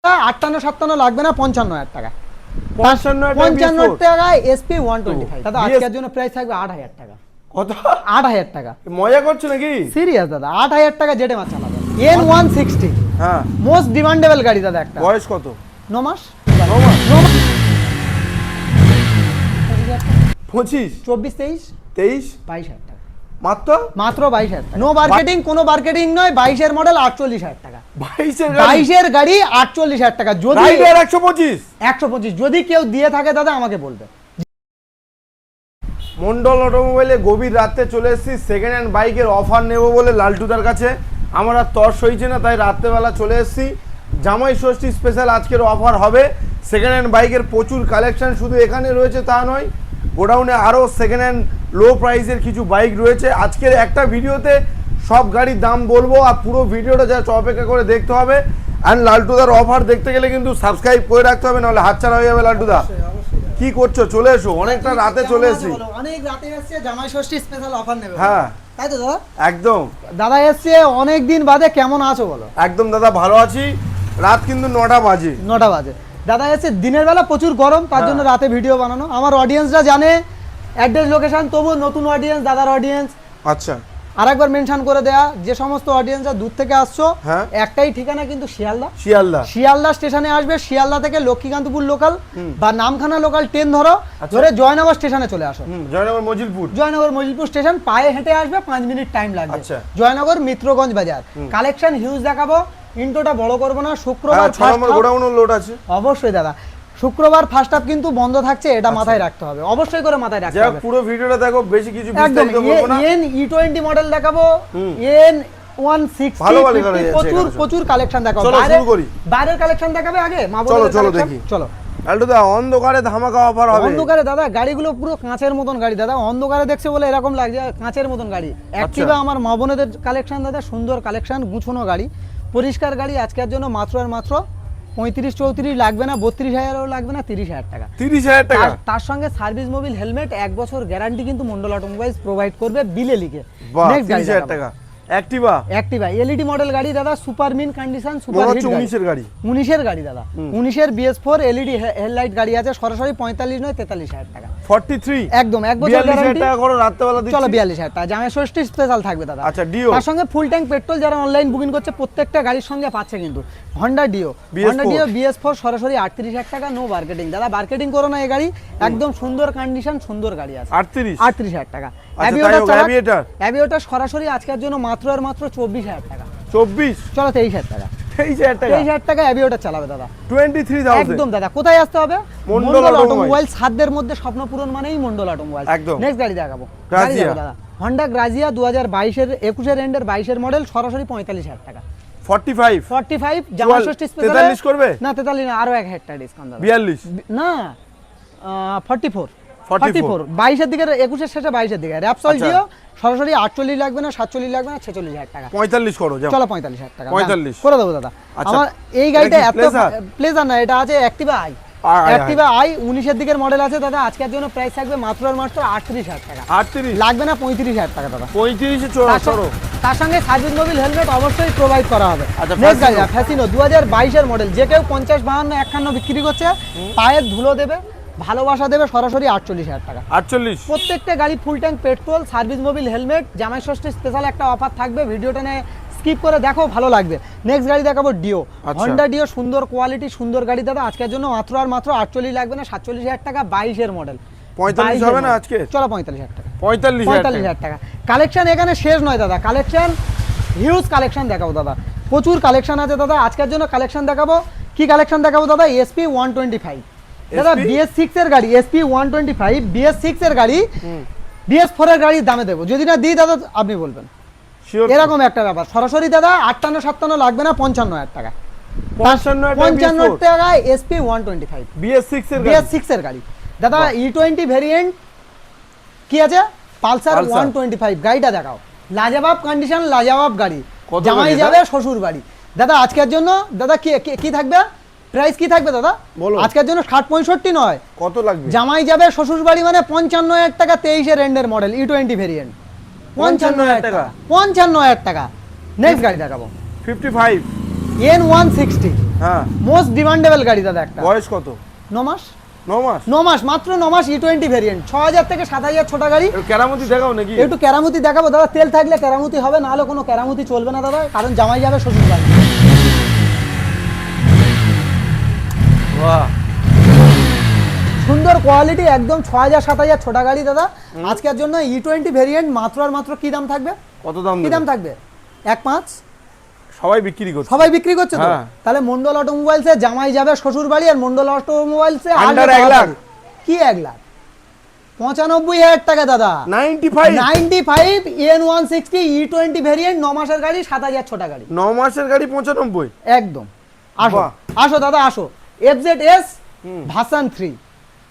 58-57 লাগবে না, 55,000 টাকা। 55 টাকায় SP 125 দাদা আজকের জন্য প্রাইস থাকবে 8,000 টাকা। কত? 8,000 টাকা। মজা করছো নাকি? সিরিয়াস দাদা, 8,000 টাকা জেডে মাছ চালাবে। N160 হ্যাঁ, মোস্ট ডিমান্ডেবল গাড়ি দাদা একটা। বয়স কত? 9 মাস। 9 মাস। 25 24-23 22,000 টাকা মাত্র 22,000 টাকা। নো মার্কেটিং, কোনো মার্কেটিং নয়। 22 এর মডেল 48,000 টাকা। 22 এর গাড়ি 48,000 টাকা। যদি রাইডার 125 যদি কেউ দিয়ে থাকে দাদা আমাকে বলবে। মন্ডল অটোমোবাইলে গভীর রাতে চলে এসেছি সেকেন্ড হ্যান্ড বাইকের অফার নেব বলে লালটুদার কাছে। আমার আর তর সইছে না, তাই রাত্রেবেলা চলে এসেছি। জামাই ষষ্ঠী স্পেশাল আজকের অফার হবে। সেকেন্ড হ্যান্ড বাইকের প্রচুর কালেকশন শুধু এখানে রয়েছে তা নয়, গোডাউনে আরও সেকেন্ড হ্যান্ড লো প্রাইসের কিছু বাইক রয়েছে। আজকের একটা ভিডিওতে সব গাড়ির দাম বলবো, আর পুরো ভিডিওটা যা অপেক্ষা করে দেখতে হবে। অ্যান্ড লালটুদার অফার দেখতে গেলে কিন্তু সাবস্ক্রাইব করে রাখতে হবে, নাহলে হাতছাড়া হয়ে যাবে। লালটুদা কি করছো? চলে এসো, অনেকটা রাতে চলে এসেছি। অনেক রাতে এসেছে, জামাই ষষ্ঠী স্পেশাল অফার নেবে। হ্যাঁ তাই তো দাদা? একদম দাদা এসছে অনেক দিন বাদে, কেমন আছো বলো? একদম দাদা ভালো আছি। রাত কিন্তু 9টা বাজে। 9টা বাজে দাদা এসছে। দিনের বেলা প্রচুর গরম, তার জন্য রাতে ভিডিও বানানো। আমার অডিয়েন্সরা জানে অ্যাড্রেস লোকেশন, তবু নতুন অডিয়েন্স, দাদার অডিয়েন্স আচ্ছা আরেকবার মেনশন করে দেয়া, যে সমস্ত অডিয়েন্সরা দূর থেকে আসছো, হ্যাঁ। একটাই ঠিকানা কিন্তু শিয়ালদা। শিয়ালদা স্টেশনে আসবে। শিয়ালদা থেকে লক্ষ্মীকান্তপুর লোকাল বা নামখানা লোকাল ট্রেন ধরো, ধরে জয়নগর স্টেশনে চলে আসো। জয়নগর মজিলপুর স্টেশন পায়ে হেঁটে আসবে, 5 মিনিট টাইম লাগবে। জয়নগর মিত্রগঞ্জ বাজার। কালেকশন হিউজ দেখাবো, ইন্ট্রোটা বড় করবো না। শুক্রবার লোড আছে অবশ্যই দাদা। শুক্রবার ফার্স্ট হাফ কিন্তু বন্ধ থাকছে, এটা মাথায় রাখতে হবে, অবশ্যই করে মাথায় রাখতে হবে। পুরো ভিডিওটা দেখো, বেশি কিছু বিস্তারিত বলবো না। E20 মডেল দেখাবো, N160 প্রচুর কালেকশন দেখাবো। বাইরের কালেকশন দেখাবে আগে মা বলে। চলো দেখি। চলো লালটুদা, অন্ধকারে ধামাকা অফার হবে। অন্ধকারে দাদা গাড়িগুলো পুরো কাঁচের মতন গাড়ি দাদা। অন্ধকারে দেখছে বলে এরকম লাগছে, কাঁচের মতন গাড়ি। অ্যাক্টিভা আমার মা বোনেদের কালেকশন দাদা, সুন্দর কালেকশন, গুছানো গাড়ি, পরিষ্কার গাড়ি। আজকের জন্য মাত্র আর মাত্র 35-34 লাগবে না, 32,000ও লাগবে না, 30,000 টাকা। 30,000 টাকা। তার সঙ্গে সার্ভিস মোবিল হেলমেট 1 বছর গ্যারান্টি কিন্তু মন্ডল অটোমোবাইলস প্রোভাইড করবে বিলে লিখে। নেক্সট 30,000 টাকা। অ্যাক্টিভা এলইডি মডেল গাড়ি দাদা, super mint condition, super hit 19 এর গাড়ি দাদা। 19 এর BS4 এলইডি হেডলাইট গাড়ি আছে। সরাসরি 45 নয় 43,000 টাকা। 43 একদম 1 বছর গ্যারান্টি। টাকা করে রাতবেলা দিচ্ছি। চলো 42,000 টাকা। জামাই ষষ্ঠী স্পেশাল থাকবে দাদা। আচ্ছা ডিও, তার সঙ্গে ফুল ট্যাঙ্ক পেট্রোল যারা অনলাইন বুকিং করছে প্রত্যেকটা গাড়ির সঙ্গে পাচ্ছে কিন্তু। Honda Dio BS4 সরাসরি 38,000 টাকা। নো মার্কেটিং দাদা, মার্কেটিং করো না। এই গাড়ি একদম সুন্দর কন্ডিশন, সুন্দর গাড়ি আছে। 38,000 টাকা। অ্যাভিয়েটার সরাসরি আজকের জন্য মাত্র আর মাত্র 24,000 টাকা। 24 চলো 23,000 টাকা। 23,000 টাকা অ্যাভিয়েটার চালাবে দাদা। 23,000 একদম দাদা। কোথায় আসতে হবে? মন্ডল অটোমোবাইল। সাধ্যের মধ্যে স্বপ্ন পূরণ মানেই মন্ডল অটোমোবাইল। নেক্সট গাড়ি দেখাবো দাদা, Honda Grazia 2022 এর 21 এর এন্ডের 22 এর মডেল, সরাসরি 45,000 টাকা। 45 জামাই ষষ্ঠী স্পেশাল। 43 করবে না 43 না, আরো 1,000 টাকা ডিসকাউন্ট দাদা। 42 না 44 22 এর দিকে, 21 এর শেষে 22 এর দিকে। র‍্যাপসল জিও সরাসরি 48 লাগবে না, 47 লাগবে না, 46,000 টাকা। 45 করো যাও। চলো 45,000 টাকা 45 করে দেবো দাদা। আমার এই গাড়িটা এত প্লেজার না, এটা আছে অ্যাক্টিভা আই। অ্যাক্টিভা আই 19 এর দিকের মডেল আছে দাদা। আজকের জন্য প্রাইস থাকবে মাত্র আর মাত্র 38,000 টাকা। 38 লাগবে না, 35,000 টাকা দাদা। 35 এ চলো। তার সঙ্গে সার্ভিস মোবিল হেলমেট অবশ্যই প্রোভাইড করা হবে। নেক্সট গাড়ি ফ্যাসিনো 2022 এর মডেল। যে কেউ 50, 52, 51 বিক্রি করছে, পায়ের ধুলো দেবে, ভালোবাসা দেবে, সরাসরি 48,000 টাকা। 48 প্রত্যেকটা গাড়ি full tank petrol, service Mobil helmet. জামাই ষষ্ঠী স্পেশাল একটা অফার থাকবে, ভিডিওটা নিয়ে স্কিপ করে দেখো, ভালো লাগবে। নেক্সট গাড়ি দেখাবো ডিও। Honda Dio সুন্দর কোয়ালিটি, সুন্দর গাড়ি দাদা। আজকের জন্য মাত্র আর মাত্র 48 লাগবে না, 47,000 টাকা। 22 এর মডেল। 45 হবে না আজকে? চলো 45,000 টাকা। 45,000 টাকা। কালেকশন এখানে শেষ নয় দাদা, কালেকশন হিউজ কালেকশন দেখাবো দাদা। প্রচুর কালেকশন আছে দাদা। আজকের জন্য কালেকশন দেখাবো। কি কালেকশন দেখাবো দাদা? SP 125 দাদা, BS6 এর গাড়ি। SP 125 BS6 এর গাড়ি, BS4 এর গাড়ির দামে দেবো। যদি না দিই দাদা আপনি বলবেন, এরকম একটা ব্যাপার। সরাসরি দাদা 58-57 লাগবে না, 55,000 টাকা। 55 টাকায় SP 125 BS6 এর গাড়ি দাদা। E20 ভেরিয়েন্ট কি আছে? পালসার 125 গাড়িটা দেখাও। লাজবাব কন্ডিশন, লাজবাব গাড়ি। জামাই যাবে শ্বশুর বাড়ি দাদা। আজকের জন্য দাদা কি থাকবে? প্রাইস কি থাকবে দাদা আজকের জন্য? 60-65 নয়, কত লাগবে? জামাই যাবে শ্বশুর বাড়ি মানে 55,000 টাকা। 23 এর এন্ডের মডেল E20 ভেরিয়েন্ট, 55,000 টাকা। 55,000 টাকা। নেক্সট গাড়ি দেখাবো 55 N160 হ্যাঁ, মোস্ট ডিমান্ডেবল গাড়ি দাদা একটা। বয়স কত? 9 মাস 9 মাস। 9 মাস মাত্র 9 মাস E20 ভেরিয়েন্ট 6000 থেকে 7000 ছোট গাড়ি। একটু কেরামতি দেখাও নাকি? একটু কেরামতি দেখাবো দাদা, তেল থাকলে কেরামতি হবে, না হলে কোনো কেরামতি চলবে না দাদা, কারণ জামাই যাবে শ্বশুর বাড়ি। বাহ, সুন্দর কোয়ালিটি, একদম 6000 7000 ছোট গাড়ি দাদা। আজকের জন্য E20 ভেরিয়েন্ট মাত্র আর মাত্র কি দাম থাকবে? কত দাম কি দেবে? দাম থাকবে? 1.5। সবাই বিক্রি করছে। সবাই বিক্রি করছে তো। হ্যাঁ। তাহলে মন্ডল অটোমোবাইলসে জামাই যাবে শ্বশুর বাড়ি, আর মন্ডল অটোমোবাইলসে Under 1 লাখ। কি 1 লাখ 95,000 টাকা দাদা। 95 95 N160 E20 ভেরিয়েন্ট 9 মাসের গাড়ি, 7000 ছোট গাড়ি 9 মাসের গাড়ি 95। একদম। আসো বাহ। আসো দাদা আসো। FZS version 3,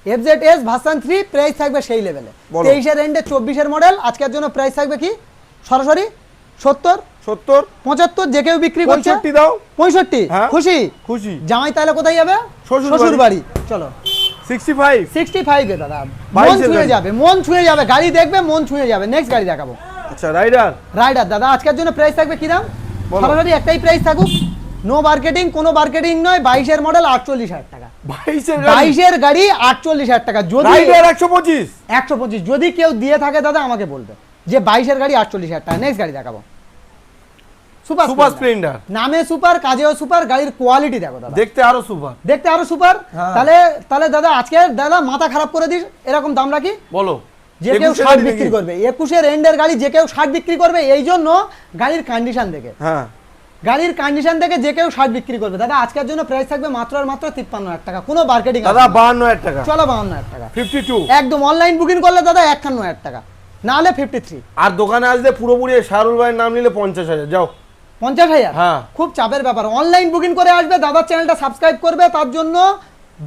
FZS version 3 price থাকবে সেই লেভেলে। বলো। 23 এর এন্ডে 24 এর মডেল, আজকের জন্য প্রাইস থাকবে কি সরাসরি 70 70 75, যে কেউ বিক্রি করছে 65 দাও। 65। হ্যাঁ। খুশি? খুশি। জামাই তাহলে কোথায় যাবে? শ্বশুর শ্বশুর বাড়ি। বাড়ি। চলো 65 65 এ দাদা মন 22 এর ছুঁয়ে গাড়ি। যাবে, মন ছুঁয়ে যাবে, গাড়ি দেখবে মন ছুঁয়ে যাবে। নেক্সট গাড়ি দেখাবো, আচ্ছা, রাইডার। রাইডার দাদা। আজকের জন্য প্রাইস থাকবে কি দাম? বলো। সরাসরি একটাই প্রাইস থাকুক, নো মার্কেটিং, কোনো মার্কেটিং নয়। 22 এর মডেল 48,000 টাকা। 22 এর গাড়ি। 22 এর গাড়ি 48,000 টাকা। যদি রাইডার 125। 125 যদি কেউ দিয়ে থাকে দাদা আমাকে বলবে যে 22 এর গাড়ি 48,000 টাকা। নেক্সট গাড়ি দেখাবো, সুপার সুপার স্প্লেন্ডার। স্প্লেন্ডার। নামে সুপার, কাজেও সুপার, গাড়ির কোয়ালিটি দেখো দাদা, দেখতে আরো সুপার। দেখতে আরো সুপার। হ্যাঁ। তাহলে তাহলে দাদা আজকে দাদা মাথা খারাপ করে দিস, এরকম দাম রাখি। বলো। যে কেউ 21 এর 60 গাড়ি বিক্রি নাকি? করবে, 21 এর এন্ডের গাড়ি যে কেউ 60 বিক্রি করবে, এই জন্য গাড়ির কন্ডিশন দেখে, হ্যাঁ, গাড়ির কন্ডিশন দেখে যে কেউ 60 বিক্রি করবে। দাদা আজকের জন্য প্রাইস থাকবে মাত্র আর মাত্র 53,000 টাকা, কোনো মার্কেটিং দাদা 52,000 টাকা। চলো 52,000 টাকা। 52। একদম অনলাইন বুকিং করলে দাদা 51,000 টাকা, না হলে 53। আর দোকানে আসলে পুরোপুরি শাহরুল ভাইয়ের নাম নিলে 50,000। যাও। 50,000 হ্যাঁ। খুব চাপের ব্যাপার। অনলাইন বুকিং করে আসবে, দাদার চ্যানেলটা সাবস্ক্রাইব করবে, তার জন্য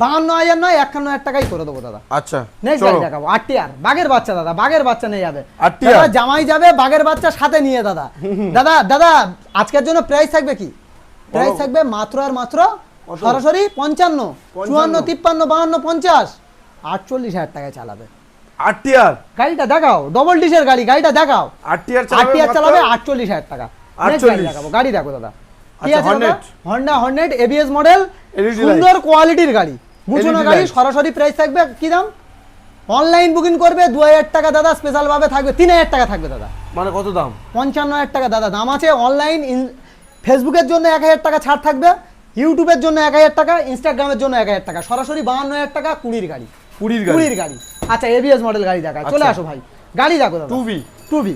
52,000 নয় 51,000 টাকাই করে দেবো দাদা। আচ্ছা, নেক্সট গাড়ি দেখাবো, আরটিআর বাগের বাচ্চা দাদা, বাগের বাচ্চা নিয়ে যাবে। RTR দাদা জামাই যাবে বাগের বাচ্চা সাথে নিয়ে দাদা। দাদা দাদা আজকের জন্য প্রাইস থাকবে কি? প্রাইস থাকবে মাত্র আর মাত্র সরাসরি 55, 54, 53, 52, 50, 48,000 টাকায় চালাবে। আরটিআর। গাড়িটা দেখাও, ডবল ডিসের গাড়ি, গাড়িটা দেখাও। আরটিআর আরটিআর চালাবে 48,000 টাকা। নেক্সট গাড়ি 48,000 দেখাবো, গাড়ি দেখো দাদা কি আচ্ছা, আছে দাদা? Hornet। Honda Hornet ABS model, LED সুন্দর কোয়ালিটির গাড়ি, মুচুনো LED গাড়ি। light। সরাসরি প্রাইস থাকবে কি দাম? অনলাইন বুকিং করবে 2,000 টাকা দাদা, স্পেশাল ভাবে থাকবে 3,000 টাকা থাকবে দাদা। মানে কত দাম? 55,000 টাকা দাদা দাম আছে। অনলাইন ফেসবুকের জন্য 1,000 টাকা ছাড় থাকবে, ইউটিউবের জন্য 1,000 টাকা, ইনস্টাগ্রামের জন্য 1,000 টাকা। সরাসরি 52,000 টাকা 20 গাড়ি, 20 গাড়ি। আচ্ছা এবিএস মডেল গাড়ি দেখা, চলে আচ্ছা। আসো ভাই, গাড়ি দেখো দাদা। 2V। 2V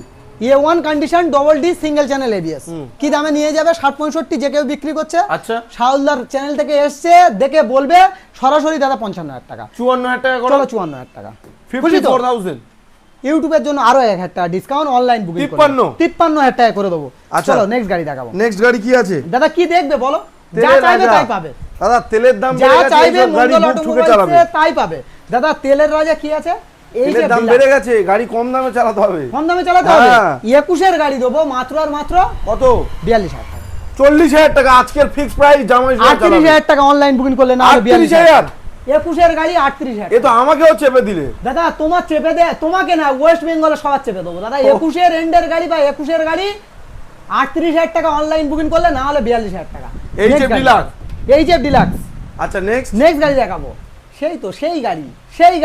A1 condition, double D, single channel ABS. কি দামে নিয়ে যাবে? 60-65 যে কেউ বিক্রি করছে। আচ্ছা। শাহুলদার চ্যানেল থেকে এসছে, দেখে বলবে সরাসরি দাদা 55,000 টাকা। 54,000 টাকা করো। চলো 54,000 টাকা। খুশি তো? 54,000। ইউটিউবের জন্য আরো 1,000 টাকা ডিসকাউন্ট, অনলাইন বুকিং 53,000 টাকা করে দেবো। আচ্ছা। চলো নেক্সট গাড়ি দেখাবো। নেক্সট গাড়ি কি আছে? দাদা কি দেখবে বলো? যা তেলের চাইবে রাজা। তাই পাবে, দাদা তেলের দাম যা বেড়ে গেছে, চাইবে এইসব গাড়ি মঙ্গল বুক ঠুকে চালাবে। অটোমোবাইলসে তাই পাবে। দাদা তেলের রাজা কি আছে? এই যে তেলের দাম বেড়ে গেছে, গাড়ি কম দামে চালাতে হবে। কম দামে চালাতে হবে। হ্যাঁ। 21 এর গাড়ি দেবো মাত্র আর মাত্র কত? 42,000 টাকা। 40,000 টাকা আজকের ফিক্স প্রাইস। জামাই সহ চালাবে। 38,000 টাকা অনলাইন বুকিং করলে, না হলে 38,000? 21 এর গাড়ি 38,000। এ তো আমাকেও চেপে দিলে। দাদা তোমার চেপে দে, তোমাকে না, ওয়েস্ট বেঙ্গলে সবার চেপে দেবো দাদা। 21 এর এন্ডের গাড়ি বা 21 এর গাড়ি 38,000 টাকা অনলাইন বুকিং করলে, না হলে 42,000 টাকা। HF deluxe. HF deluxe. আচ্ছা নেক্সট। নেক্সট গাড়ি দেখাবো, সেই তো সেই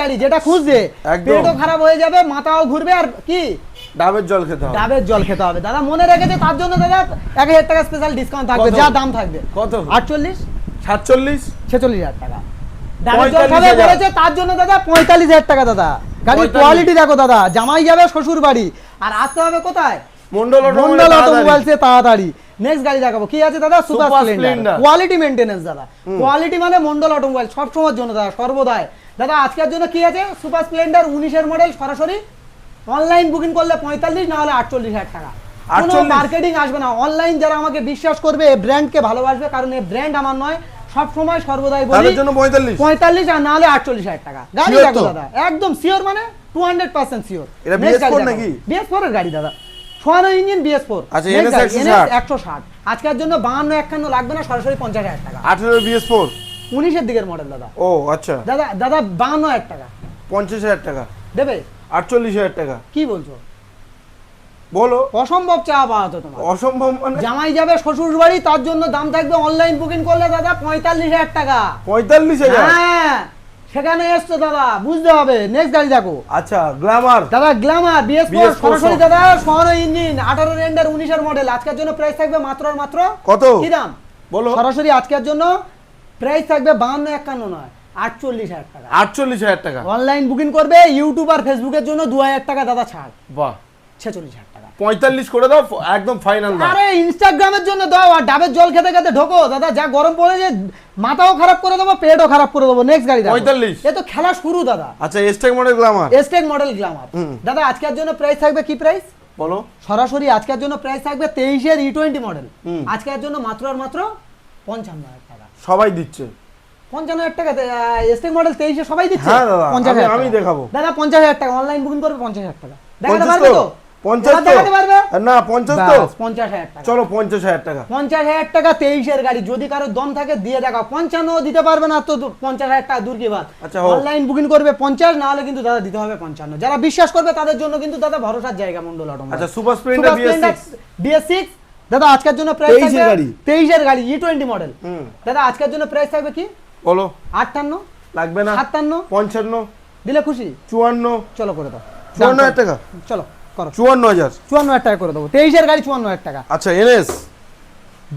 গাড়ি যেটা খুঁজছে, একদম। পেটও খারাপ হয়ে যাবে, মাথাও ঘুরবে, আর কি ডাবের জল খেতে হবে। ডাবের জল খেতে হবে। দাদা মনে রেখেছে, তার জন্য দাদা 1,000 টাকা স্পেশাল ডিসকাউন্ট থাকবে, কত? যা দাম থাকবে। কত? 48, 47, 46,000 টাকা। ডাবের জল 45,000 খাবে বলেছে, তার জন্য দাদা 45,000 টাকা দাদা। গাড়ির 45,000 কোয়ালিটি দেখো দাদা, জামাই যাবে শ্বশুর বাড়ি, আর আসতে হবে কোথায়? মন্ডল মন্ডল অটোমোবাইলসে তাড়াতাড়ি। নেক্সট গাড়ি দেখাবো, কি আছে দাদা? Super Super Splendor. Splendor। Quality maintenance দাদা, কোয়ালিটি মানে মন্ডল অটোমোবাইল সব সময়ের জন্য দাদা, সর্বদাই দাদা। আজকের জন্য কি আছে? সুপার স্প্লেন্ডার 19 এর মডেল, সরাসরি অনলাইন বুকিং করলে 45, না হলে 48,000 টাকা। কোনো 48? মার্কেটিং আসবে না। অনলাইন যারা আমাকে বিশ্বাস করবে, এই ব্র্যান্ডকে ভালোবাসবে, কারণ এই ব্র্যান্ড আমার নয়, সব সময় সর্বদাই বলি তাদের জন্য 45। 45, আর না হলে 48,000 টাকা। গাড়ি Sure দেখো তো? দাদা, একদম শিওর, মানে 200% শিওর। এটা BS4 নাকি? BS4 এর গাড়ি দাদা, 6 ইঞ্জিন BS4। আচ্ছা, Next NS গাড়ি, 160 NS 160। আজকের জন্য 52-51 লাগবে না, সরাসরি 50,000 টাকা। 18 BS4। 19 এর দিকের মডেল দাদা। ও আচ্ছা। দাদা 52,000 টাকা 50,000 টাকা। দেবে? 48,000 টাকা। কি বলছো? বলো। অসম্ভব চাওয়া পাওয়া তো তোমার। অসম্ভব মানে? জামাই যাবে শ্বশুর বাড়ি, তার জন্য দাম থাকবে অনলাইন বুকিং করলে দাদা 45,000 টাকা। 45,000? হ্যাঁ, সেখানে এসছো দাদা, বুঝতে হবে। নেক্সট গাড়ি দেখো আচ্ছা, গ্ল্যামার। দাদা, গ্ল্যামার BS4 BS4 সরাসরি দাদা সরানো ইঞ্জিন, 18 রেন্ডার 19 মডেল। আজকের জন্য প্রাইস থাকবে মাত্র আর মাত্র কত? কি দাম বলো। সরাসরি আজকের জন্য প্রাইস থাকবে 52-51 নয়, 48,000 টাকা। 48,000 টাকা। অনলাইন বুকিং করবে, ইউটিউব আর ফেসবুকের জন্য 2,000 টাকা দাদা ছাড়। বাহ, 46,000 টাকা। 45 করে দাও, একদম ফাইনাল দাম। আরে ইনস্টাগ্রামের জন্য দাও, আর ডাবের জল খেতে খেতে ঢোকো দাদা, যা গরম পড়েছে মাথাও খারাপ করে দেবো, পেটও খারাপ করে দেবো। নেক্সট গাড়ি দাও। 45? এ তো খেলা শুরু দাদা। আচ্ছা, এসটেক মডেল গ্ল্যামার। এসটেক মডেল গ্ল্যামার দাদা, আজকের জন্য প্রাইস থাকবে কি প্রাইস বলো। সরাসরি আজকের জন্য প্রাইস থাকবে 23-এর E20 মডেল। আজকের জন্য মাত্র আর মাত্র 55,000 টাকা। সবাই দিচ্ছে 55,000 টাকা। এসটেক মডেল 23-এ সবাই দিচ্ছে। হ্যাঁ দাদা, 50,000 আমি টাকা। দেখাবো দাদা 50,000 টাকা অনলাইন বুকিং করবে, 50,000 টাকা দেখাতে 50 পারবে তো? 50 তো? দেখাতে পারবে না, 50 তো? ব্যাস, 50,000 টাকা। চলো 50,000 টাকা। 50,000 টাকা 23-এর গাড়ি, যদি কারো দম থাকে দিয়ে দেখাও। 55 দিতে পারবে না তো 50,000 টাকা দূর কি বাত। আচ্ছা, হোক। অনলাইন বুকিং করবে 50, না হলে কিন্তু দাদা দিতে হবে 55। যারা বিশ্বাস করবে তাদের জন্য কিন্তু দাদা ভরসার জায়গা মন্ডল অটোমোবাইল। আচ্ছা, সুপার স্প্লেন্ডার BS6 দাদা, আজকের জন্য প্রাইস 23 এর থাকবে গাড়ি। 23-এর গাড়ি E20 মডেল। দাদা আজকের জন্য প্রাইস থাকবে কি বলো। 58, লাগবে না? 57 55, দিলে খুশি? 54, চলো করে দাও। 54,000 টাকা। চলো করো। 54,000? 54,000 টাকা করে দেবো। 23-এর গাড়ি 54,000 টাকা। আচ্ছা, NS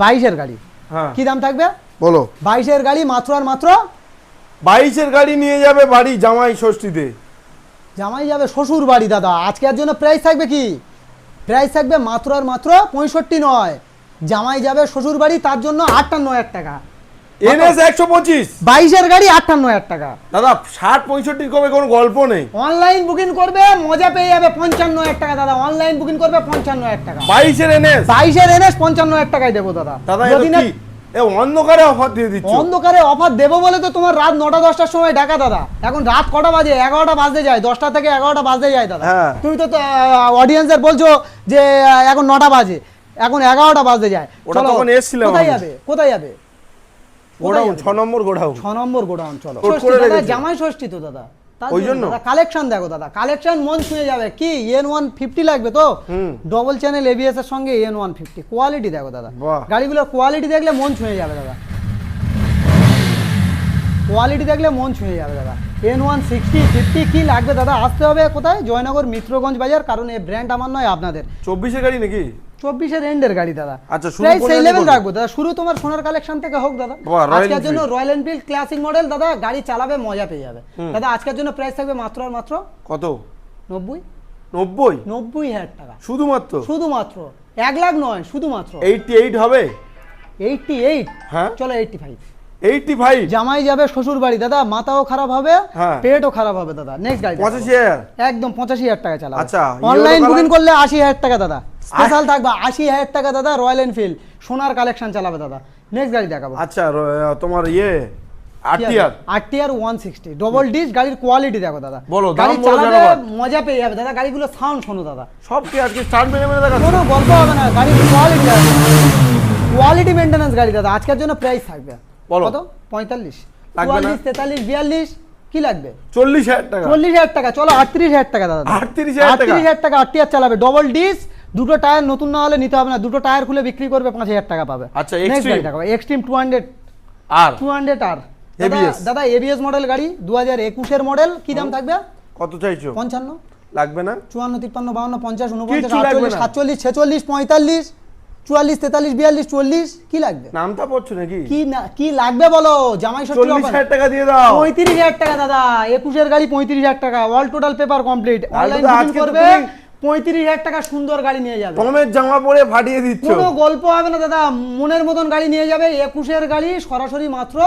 22-এর গাড়ি হ্যাঁ, কি দাম থাকবে? বলো। 22-এর গাড়ি মাত্র আর মাত্র 22-এর গাড়ি নিয়ে যাবে বাড়ি জামাই ষষ্ঠীতে। জামাই যাবে শ্বশুর বাড়ি দাদা, আজকের জন্য প্রাইস থাকবে কি? প্রাইস থাকবে মাত্র আর মাত্র 65 নয়, জামাই যাবে শ্বশুর বাড়ি, তার জন্য 58,000 টাকা। NS 125? 22-এর গাড়ি 58,000 টাকা। দাদা 60-65 কমে কোনো গল্প নেই। অনলাইন বুকিং করবে, মজা পেয়ে যাবে 55,000 টাকা দাদা। অনলাইন বুকিং করবে 55,000 টাকা। 22-এর NS? 22-এর NS 55,000 টাকায় দেবো দাদা। দাদা যদি না কি এ অন্ধকারে অফার দিয়ে দিচ্ছ? অন্ধকারে অফার দেবো বলে তো তোমার রাত 9টা-10টার সময় ডাকা দাদা। এখন রাত কটা বাজে? 11টা বাজতে যায়, 10টা থেকে 11টা বাজতে যায় দাদা। হ্যাঁ। তুমি তো অডিয়েন্সের বলছো যে এখন 9টা বাজে, এখন 11টা বাজতে যায়। ওটা চলো, তখন এসছিলাম কোথায় আমি। যাবে? কোথায় যাবে? গোডাউন, 6 নম্বর গোডাউন। 6 নম্বর গোডাউন। চলো। নোট ষষ্ঠী করে দাদা, রেখেছি। জামাই ষষ্ঠী তো দাদা, তার ওই জন্য জন্য? দাদা কালেকশন দেখো দাদা, কালেকশন মন ছুঁয়ে যাবে। কি N150 লাগবে তো? ডবল চ্যানেল ABS এর সঙ্গে N150 কোয়ালিটি দেখো দাদা। বাহ। গাড়িগুলোর কোয়ালিটি দেখলে মন ছুঁয়ে যাবে দাদা, কোয়ালিটি দেখলে মন ছুঁয়ে যাবে দাদা। N160 50 কি লাগবে দাদা? আসতে হবে কোথায়? জয়নগর মিত্রগঞ্জ বাজার, কারণ এই ব্র্যান্ড আমার নয় আপনাদের। 24-এর গাড়ি নাকি? 24-এর এন্ডের গাড়ি দাদা। আচ্ছা, শুরু প্রাইস কোন সেই গাড়ি লেভেল করবে? রাখবো দাদা, শুরু তোমার সোনার কালেকশন থেকে হোক দাদা। বাহ, রয়্যাল আজকের জন্য Enfield. Royal Enfield classic model দাদা, গাড়ি চালাবে মজা পেয়ে যাবে দাদা। আজকের জন্য প্রাইস থাকবে মাত্র আর মাত্র কত? 90 90? টাকা। শুধুমাত্র? শুধুমাত্র 1 লাখ নয়, শুধুমাত্র 88 হবে? 88। হ্যাঁ। চলো 85। 85? জামাই যাবে শ্বশুর বাড়ি দাদা, মাথাও খারাপ হবে, হ্যাঁ। পেটও খারাপ হবে দাদা। নেক্সট গাড়ি 85,000? একদম 85,000 টাকা চালাবে। আচ্ছা, অনলাইন yellow বুকিং color? করলে 80,000 টাকা দাদা। স্পেশাল থাকবে 80,000 টাকা দাদা। রয়্যাল এনফিল্ড সোনার কালেকশন চালাবে দাদা। নেক্সট গাড়ি দেখাবো। আচ্ছা, তোমার RTR? RTR 160 ডবল ডিস, গাড়ির কোয়ালিটি দেখো দাদা। বলো, দাম গাড়ি বলো চালাবে জানাবার। মজা পেয়ে যাবে দাদা। গাড়িগুলো সাউন্ড শোনো দাদা, সব কি আজকে স্টার্ট মেরে মেরে দেখাচ্ছ? কোনো গল্প হবে না। গাড়ির কোয়ালিটি কোয়ালিটি মেইনটেনেন্স গাড়ি দাদা। আজকের জন্য প্রাইস থাকবে বলো। কত? 45, লাগবে না? 44, 43, 42 কি লাগবে? 40,000 টাকা? 40,000 টাকা। চলো 38,000 টাকা দাদা। 38,000 টাকা? 38,000 টাকা RTR চালাবে ডবল ডিস, দুটো টায়ার নতুন না হলে নিতে হবে না, দুটো টায়ার খুলে বিক্রি করবে 5,000 টাকা পাবে। আচ্ছা, নেক্সট Extreme? গাড়ি দেখো, এক্সট্রিম 200 আর 200R ABS? দাদা ABS মডেল গাড়ি, 2021-এর মডেল। কি দাম থাকবে? কত চাইছো? 55, লাগবে না? 54, 53, 52, 50, 49, কিচ্ছু লাগবে 48, না। 47, 46, 45, 44, 43, 42, 40 কি লাগবে? নামটা পড়ছো নাকি? কি লাগবে বলো? জামাই ষষ্ঠী অফার 40,000 টাকা দিয়ে দাও। 35,000 টাকা দাদা। 21-এর গাড়ি 35,000 টাকা, all total paper complete. Online তো বুকিং আজকে তো করবে তুমি 35,000 টাকা, সুন্দর গাড়ি নিয়ে যাবে। টমের জামা পরে ফাটিয়ে দিচ্ছ। কোনো গল্প হবে না দাদা, মনের মতন গাড়ি নিয়ে যাবে। 21-এর গাড়ি সরাসরি মাত্র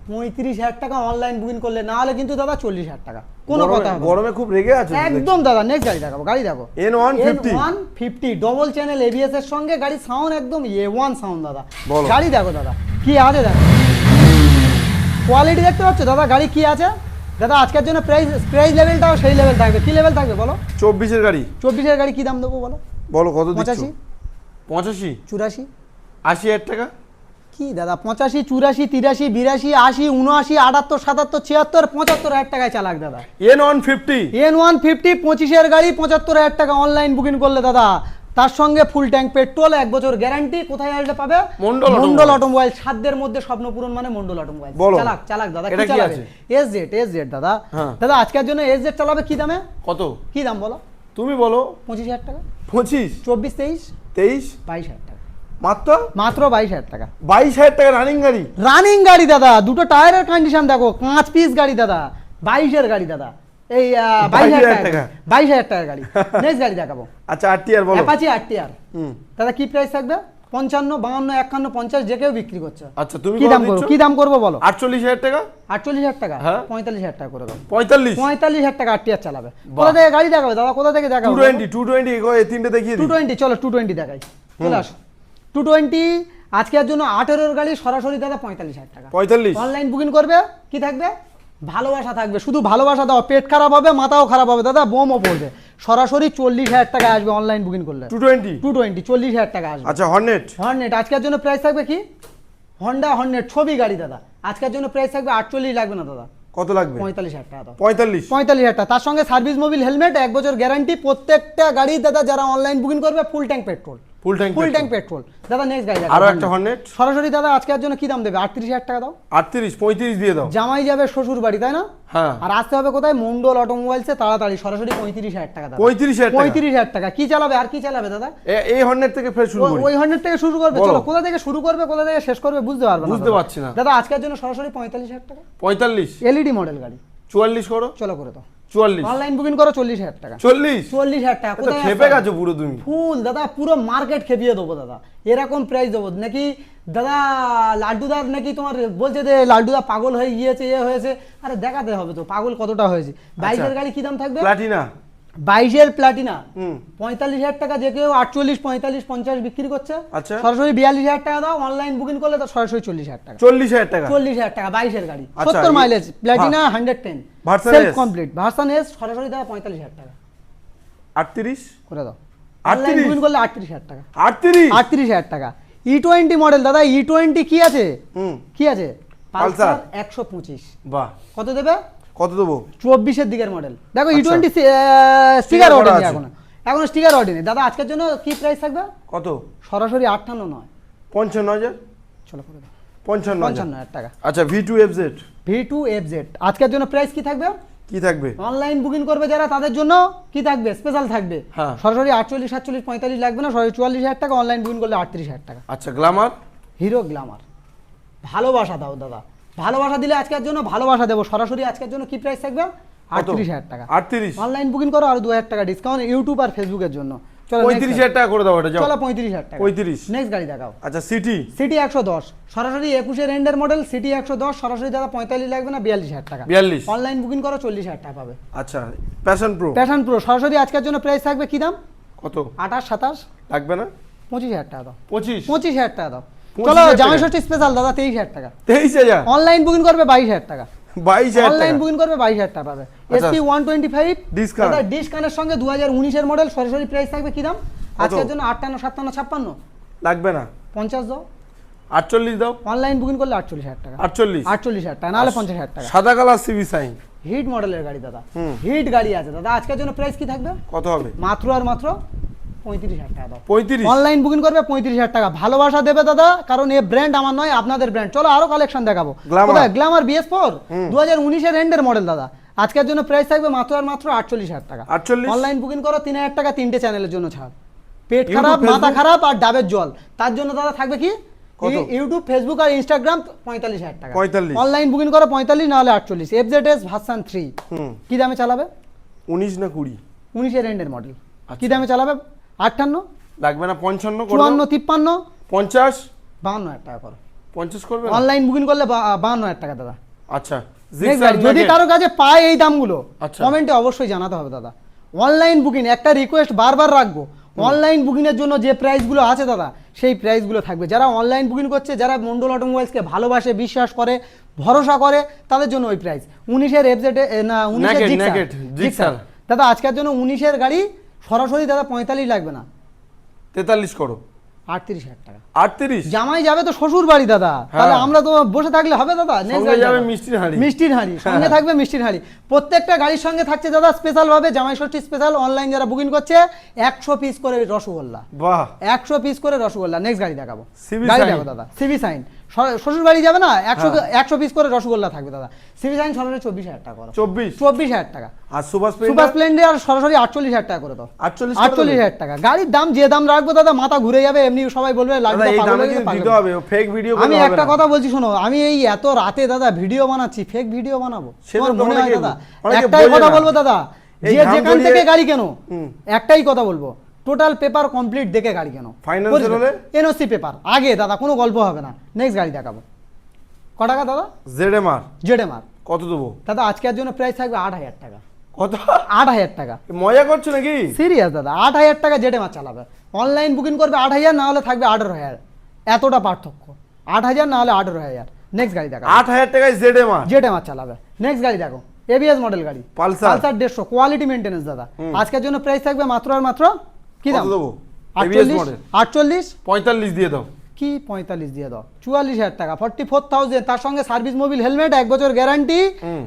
35,000 টাকা অনলাইন বুকিং করলে, না হলে কিন্তু দাদা 40,000 টাকা। কোনো কথা হবে না। গরমে খুব রেগে আছো? একদম দাদা। নেক্সট গাড়ি দেখাবো, গাড়ি দেখো N150? N150 double channel ABS এর সঙ্গে গাড়ি, সাউন্ড একদম A1 সাউন্ড দাদা। বলো। গাড়ি দেখো দাদা কি আছে, দেখো কোয়ালিটি দেখতে পাচ্ছ দাদা। গাড়ি কি আছে দাদা? আজকের জন্য প্রাইস লেভেলটাও সেই লেভেল থাকবে। কি লেভেল থাকবে বলো? 24-এর গাড়ি? 24-এর গাড়ি কি দাম দেবো বলো? বলো কত দিচ্ছ? 85, 85? 84, 80,000 টাকা? কি দাদা 85 84 83 82 80 79 78 77 76 75,000 টাকায় চালাক দাদা। N150 N150 25-এর গাড়ি 75,000 টাকা অনলাইন বুকিং করলে দাদা, তার সঙ্গে ফুল ট্যাঙ্ক পেট্রোল, 1 বছর গ্যারান্টি। কোথায় আসলে পাবে? মন্ডল অটোমোবাইল। সাধ্যের মধ্যে স্বপ্ন পূরণ মানে মন্ডল অটোমোবাইল। চালাক চালাক দাদা। কি চালাবে? এসজেড দাদা। দাদা আজকের জন্য এসজেড চালাবে কি দামে? কত? কি দাম বলো? তুমি বলো। 25,000 টাকা। 25 24 23 22,000 টাকা। মাত্র 22,000 টাকা। 22,000 টাকা রানিং গাড়ি দাদা। দুটো টায়ারের কন্ডিশন দেখো, 5 পিস গাড়ি দাদা, 22-এর গাড়ি দাদা। এই 22,000 টাকা, 22,000 টাকার গাড়ি। নেক্সট গাড়ি দেখাবো। আচ্ছা আরটিআর বলো। Apache RTR. দাদা কি প্রাইস থাকবে? 55 52 51 50 যে কেউ বিক্রি করছে। আচ্ছা তুমি কি দাম করবো বলো? 48,000 টাকা। 48,000 টাকা? হ্যাঁ 45,000 টাকা করে দাও। 45,000 টাকা আরটিআর চালাবে। কোথা থেকে গাড়ি দেখাবে দাদা? কোথা থেকে দেখাবে? 220 এই তিনটে দেখিয়ে দিই। 220 চলো 220 দেখাই। চলে আসো। 220 আজকের জন্য 18-এর গাড়ি সরাসরি দাদা 45,000 টাকা। 45 অনলাইন বুকিং করবে, কি থাকবে? ভালোবাসা থাকবে, শুধু ভালোবাসা দাও। পেট খারাপ হবে, মাথাও খারাপ হবে দাদা, বোমও পড়বে। সরাসরি 40,000 টাকা আসবে অনলাইন বুকিং করলে। 220 40,000 টাকা আসবে। আচ্ছা হর্নেট আজকের জন্য প্রাইস থাকবে কি? হন্ডা হর্নেট ছবি গাড়ি দাদা, আজকের জন্য প্রাইস থাকবে 48 লাগবে না দাদা। কত লাগবে? 45,000 টাকা দাও। 45,000 টাকা। তার সঙ্গে সার্ভিস মোবিল হেলমেট, 1 বছর গ্যারান্টি। প্রত্যেকটা গাড়ি দাদা যারা অনলাইন বুকিং করবে full tank petrol. Full tank petrol দাদা। নেক্সট গাড়ি দেখো। আরো একটা হর্নেট সরাসরি দাদা আজকের জন্য কি দাম দেবে? 38,000 টাকা দাও। 35 দিয়ে দাও। জামাই যাবে শ্বশুর বাড়ি, তাই না? হ্যাঁ। আর আসতে হবে কোথায়? মন্ডল অটোমোবাইলসে তাড়াতাড়ি। সরাসরি 35,000 টাকা দাদা। 35,000 টাকা। কি চালাবে আর কি চালাবে দাদা? এই হর্নেট থেকে ফের শুরু করি। ওই হর্নেট থেকে শুরু করবে। চলো কোথা থেকে শুরু করবে কোথা থেকে শেষ করবে বুঝতে পারবে না। বুঝতে পারছি না দাদা আজকের জন্য সরাসরি 45,000 টাকা। 45 এলইডি মডেল গাড়ি। 44 করো। চলো করে দাও। 44 অনলাইন বুকিং করো 40,000 টাকা। 40,000 টাকা। কোথায় খেপে গেছো পুরো তুমি? ফুল দাদা, পুরো মার্কেট খেপিয়ে দেবো দাদা। এরকম প্রাইস দেবো নাকি দাদা? লাড্ডুদার নাকি তোমার বলছে যে লাড্ডুদা পাগল হয়ে গিয়েছে, হয়েছে। আরে দেখাতে হবে তো পাগল কতটা হয়েছে। 22-এর গাড়ি কি দাম থাকবে? প্লাটিনা। 22-এর প্লাটিনা 45,000 টাকা। যে কেউ 48 45 50 বিক্রি করছে। আচ্ছা সরাসরি 42,000 টাকা দাও। অনলাইন বুকিং করলে তো সরাসরি 40,000 টাকা। 40,000 টাকা। 40,000 টাকা 22-এর গাড়ি। আচ্ছা, 70 mileage Platina 110 self complete version S. সরাসরি দাদা 45,000 টাকা। 38 করে দাও। অনলাইন বুকিং করলে 38,000 টাকা। 38,000 টাকা। E20 মডেল দাদা। E20 কি আছে? কি আছে? পালসার 125। বাহ। কত দেবে? কত দেবো? 24-এর দিকের মডেল। দেখো E20 স্টিকার ওঠেনি এখন স্টিকার ওঠেনি দাদা। আজকের জন্য কি প্রাইস থাকবে? কত? সরাসরি 58 নয় 55,000। চলো করে দাও। 55,000 টাকা। আচ্ছা V2 FZ আজকের জন্য প্রাইস কি থাকবে? কি থাকবে? অনলাইন বুকিং করবে যারা তাদের জন্য কি থাকবে? স্পেশাল থাকবে। সরাসরি 48 47 45 লাগবে না, সরাসরি 44,000 টাকা। অনলাইন বুকিং করলে 38,000 টাকা। আচ্ছা গ্ল্যামার। Hero Glamour. ভালোবাসা দাও দাদা, ভালোবাসা দিলে আজকের জন্য ভালোবাসা দেবো। সরাসরি আজকের জন্য কি প্রাইস থাকবে? 38,000 টাকা। 38। অনলাইন বুকিং করো আর 2,000 টাকা ডিসকাউন্ট ইউটিউব আর ফেসবুকের জন্য। চলো 35,000 টাকা করে দাও এটা। যাও। চলো 35,000 টাকা। 35। নেক্সট গাড়ি দেখাও। আচ্ছা সিটি 110 সরাসরি 21-এর এন্ডের মডেল। সিটি 110 সরাসরি দাদা 45 লাগবে না, 42,000 টাকা। 42। অনলাইন বুকিং করো 40,000 টাকা পাবে। আচ্ছা প্যাশন প্রো সরাসরি আজকের জন্য প্রাইস থাকবে কি দাম? কত? 28 27 লাগবে না? 25,000 টাকা দাও। 25,000 টাকা দাও। চলো জামাই ষষ্ঠী স্পেশাল দাদা 23,000 টাকা। 23,000। অনলাইন বুকিং করবে 22,000 টাকা। 22,000 অনলাইন বুকিং করবে 22,000 টাকা পাবে। SP 125 দাদা ডিসকাউন্টের সঙ্গে 2019-এর মডেল। সরাসরি প্রাইস থাকবে কি দাম? আজকের জন্য 58 57 56 লাগবে না। 50 দাও। 48 দাও। অনলাইন বুকিং করলে 48,000 টাকা। 48,000 টাকা নাহলে 50,000 টাকা। সাদা কালার সিভি সাইন হিট মডেলের গাড়ি দাদা। হিট গাড়ি আছে দাদা। আজকের জন্য প্রাইস কি থাকবে? কত হবে? মাত্র আর মাত্র 35,000 টাকা দাও। 35। অনলাইন বুকিং করবে 35,000 টাকা। ভালোবাসা দেবে দাদা, কারণ এই ব্র্যান্ড আমার নয়, আপনাদের ব্র্যান্ড। চলো আরো কালেকশন দেখাবো। গ্ল্যামার BS4 2019-এর এন্ডের মডেল দাদা। আজকের জন্য প্রাইস থাকবে মাত্র আর মাত্র 48,000 টাকা। 48। অনলাইন বুকিং করো 3,000 টাকা। 3টে চ্যানেলের জন্য ছাড়। পেট খারাপ, মাথা খারাপ আর ডাবের জল, তার জন্য দাদা থাকবে কি? ইউটিউব ফেসবুক আর ইনস্টাগ্রাম 45,000 টাকা। 45। অনলাইন বুকিং করো 45 না হলে 48। FZS ভার্সন 3 কি দামে চালাবে? 19 না 20? 19-এর এন্ডের মডেল। কি দামে চালাবে? 58 লাগবে না। 55 করো। 54 53 50 52,000 টাকা করো। 50 করবে। অনলাইন বুকিং করলে 52,000 টাকা দাদা। আচ্ছা যদি কারো কাছে পায় এই দামগুলো কমেন্টে অবশ্যই জানাতে হবে দাদা। অনলাইন বুকিং একটা রিকোয়েস্ট বারবার রাখবো, অনলাইন বুকিং এর জন্য যে প্রাইসগুলো আছে দাদা সেই প্রাইসগুলো থাকবে। যারা অনলাইন বুকিং করছে, যারা মন্ডল অটোমোবাইলসকে ভালোবাসে, বিশ্বাস করে, ভরসা করে, তাদের জন্য ওই প্রাইস। 19-এর FZ না 19-এর জিক্সার দাদা। আজকের জন্য 19-এর গাড়ি সরাসরি দাদা 45 লাগবে না, 43 করো। 38,000 টাকা। 38? জামাই যাবে তো শ্বশুর বাড়ি দাদা, তাহলে আমরা তো বসে থাকলে হবে দাদা? সঙ্গে যাবে মিষ্টির হাঁড়ি। মিষ্টির হাঁড়ি সঙ্গে থাকবে, মিষ্টির হাঁড়ি। প্রত্যেকটা গাড়ির সঙ্গে থাকছে দাদা স্পেশাল ভাবে জামাই ষষ্ঠী স্পেশাল, অনলাইন যারা বুকিং করছে 100 পিস করে রসগোল্লা। বাহ, 100 পিস করে রসগোল্লা। নেক্সট গাড়ি দেখাবো, CV গাড়ি sign। দেখো দাদা, সিভি সাইন। শ্বশুর বাড়ি যাবে না, 100 পিস করে রসগোল্লা থাকবে দাদা। সিভি সাইন সরাসরি 24,000 টাকা করো। 24,000 টাকা। আর সুপার সুপার স্প্লেন্ডার সরাসরি 48,000 টাকা করে দাও। 48,000 টাকা। গাড়ির দাম যে দাম রাখবো দাদা মাথা ঘুরে যাবে, এমনি সবাই বলবে লাড্ডুটা পাগল হয়ে গেছে, পাগল। দিতে হবে, ফেক ভিডিও আমি একটা কথা বলছি শোনো, আমি এই এত রাতে দাদা ভিডিও বানাচ্ছি, ফেক ভিডিও বানাবো? তোমার মনে হয় দাদা? একটাই কথা বলবো দাদা, যে যেখান থেকে গাড়ি কেন, একটাই কথা বলবো, টোটাল পেপার কমপ্লিট দেখে গাড়ি কেন। ফাইন্যান্সিয়াল হলে এনওসি পেপার আগে দাদা, কোনো গল্প হবে না। নেক্সট গাড়ি দেখাবো। ক টাকা দাদা? জেডএমআর। জেডএমআর কত দেবো দাদা? আজকের জন্য প্রাইস থাকবে 8,000 টাকা। কত? 8,000 টাকা। মজা করছো নাকি? সিরিয়াস দাদা, 8,000 টাকা জেডএমআর চালাবে। অনলাইন বুকিং করবে 8,000, না হলে থাকবে 18,000। এতটা পার্থক্য, 8,000 না হলে 18,000। নেক্সট গাড়ি দেখো, 8,000 টাকায় জেডএমআর চালাবে। নেক্সট গাড়ি দেখো, এবিএস মডেল গাড়ি, পালসার 150, কোয়ালিটি মেইনটেনেন্স দাদা। আজকের জন্য প্রাইস থাকবে মাত্র আর মাত্র কি দাম? কত দেবো? 48, 45 দিয়ে দাও। কি 45 দিয়ে দাও? 44,000 টাকা, 44,000। তার সঙ্গে সার্ভিস মোবিল হেলমেট, 1 বছর গ্যারান্টি।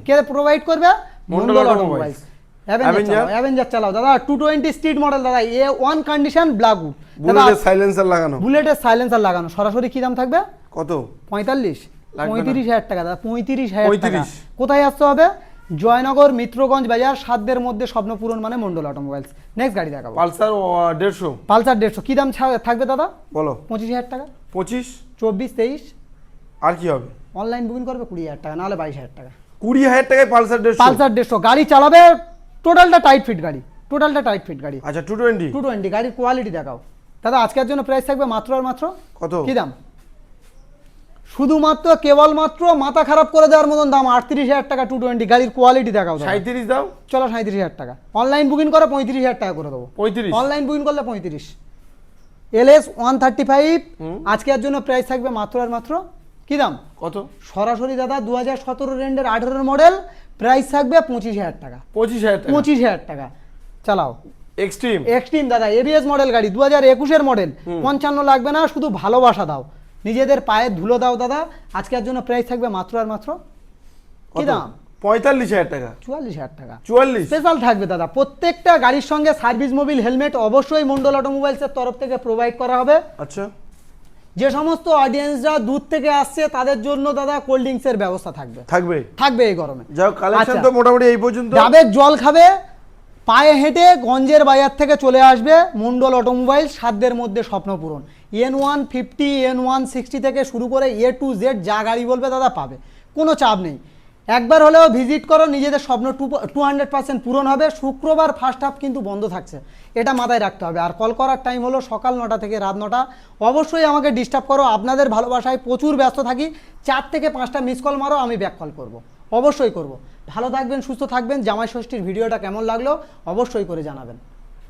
কে প্রোভাইড করবে? মন্ডল অটোমোবাইলস। অ্যাভেঞ্জার চালাও দাদা, 220 স্ট্রিট মডেল দাদা, A1 কন্ডিশন, ব্ল্যাক উড দাদা, বুলেটের সাইলেন্সার লাগানো। বুলেটের সাইলেন্সার লাগানো। সরাসরি কি দাম থাকবে? কত? 45, লাগবে না। 35,000 টাকা দাদা, 35,000 টাকা। 35। কোথায় আসতে হবে? জয়নগর, মিত্রগঞ্জ বাজার, সাধ্যের মধ্যে স্বপ্ন পূরণ মানে মন্ডল অটোমোবাইলস। নেক্সট গাড়ি দেখাবো, পালসার 150। পালসার 150। কি দাম থাকবে দাদা? বলো। 25,000 টাকা। 25। 24, 23। আর কি হবে? অনলাইন বুকিং করবে 20,000 টাকা, নাহলে 22,000 টাকা। 20,000 টাকায় পালসার 150। পালসার 150 গাড়ি চালাবে, টোটালটা টাইট ফিট গাড়ি, টোটালটা টাইট ফিট গাড়ি। আচ্ছা 220। 220 গাড়ির কোয়ালিটি দেখাও দাদা। আজকের জন্য প্রাইস থাকবে মাত্র আর মাত্র কত? কি দাম? শুধুমাত্র কেবলমাত্র মাথা খারাপ করে দেওয়ার মতন দাম, 38,000 টাকা। 220 গাড়ির কোয়ালিটি দেখাও দাদা। 37 দাও। চলো 37,000 টাকা। অনলাইন বুকিং করে 35,000 টাকা করে দেবো। 35। অনলাইন বুকিং করলে 35। LS 135 আজকের জন্য প্রাইস থাকবে মাত্র আর মাত্র কি দাম? কত? সরাসরি দাদা 2017 রেন্ডের 18 মডেল, প্রাইস থাকবে 25,000 টাকা। 25,000 টাকা। 25,000 টাকা। চালাও এক্সট্রিম দাদা, এবিএস মডেল গাড়ি, 2021 মডেল। 55 লাগবে না, শুধু ভালোবাসা দাও, নিজেদের পায়ে ধুলো দাও দাদা। আজকের জন্য প্রাইস থাকবে মাত্র আর মাত্র কি দাম? 45,000 টাকা। 44,000 টাকা। 44। স্পেশাল থাকবে দাদা, প্রত্যেকটা গাড়ির সঙ্গে সার্ভিস মোবিল হেলমেট অবশ্যই মন্ডল অটোমোবাইলসের তরফ থেকে প্রোভাইড করা হবে। আচ্ছা। যে সমস্ত অডিয়েন্সরা দূর থেকে আসছে তাদের জন্য দাদা কোল্ড ড্রিঙ্কসের ব্যবস্থা থাকবে এই গরমে। যাও, কালেকশন আচ্ছা। তো মোটামুটি এই পর্যন্ত। যাবে জল খাবে, পায়ে হেঁটে গঞ্জের বাজার থেকে চলে আসবে মন্ডল অটোমোবাইল, সাধ্যের মধ্যে স্বপ্ন পূরণ। N150, N160 থেকে শুরু করে A to Z যা গাড়ি বলবে দাদা পাবে, কোনো চাপ নেই। একবার হলেও ভিজিট করো, নিজেদের স্বপ্ন 200% পূরণ হবে। শুক্রবার ফার্স্ট হাফ কিন্তু বন্ধ থাকছে, এটা মাথায় রাখতে হবে। আর কল করার টাইম হলো সকাল 9টা থেকে রাত 9টা। অবশ্যই আমাকে ডিস্টার্ব করো, আপনাদের ভালোবাসায় প্রচুর ব্যস্ত থাকি। 4 থেকে 5টা মিস কল মারো, আমি ব্যাক কল করব, অবশ্যই করব। ভালো থাকবেন, সুস্থ থাকবেন। জামাই ষষ্ঠীর ভিডিওটা কেমন লাগলো অবশ্যই করে জানাবেন।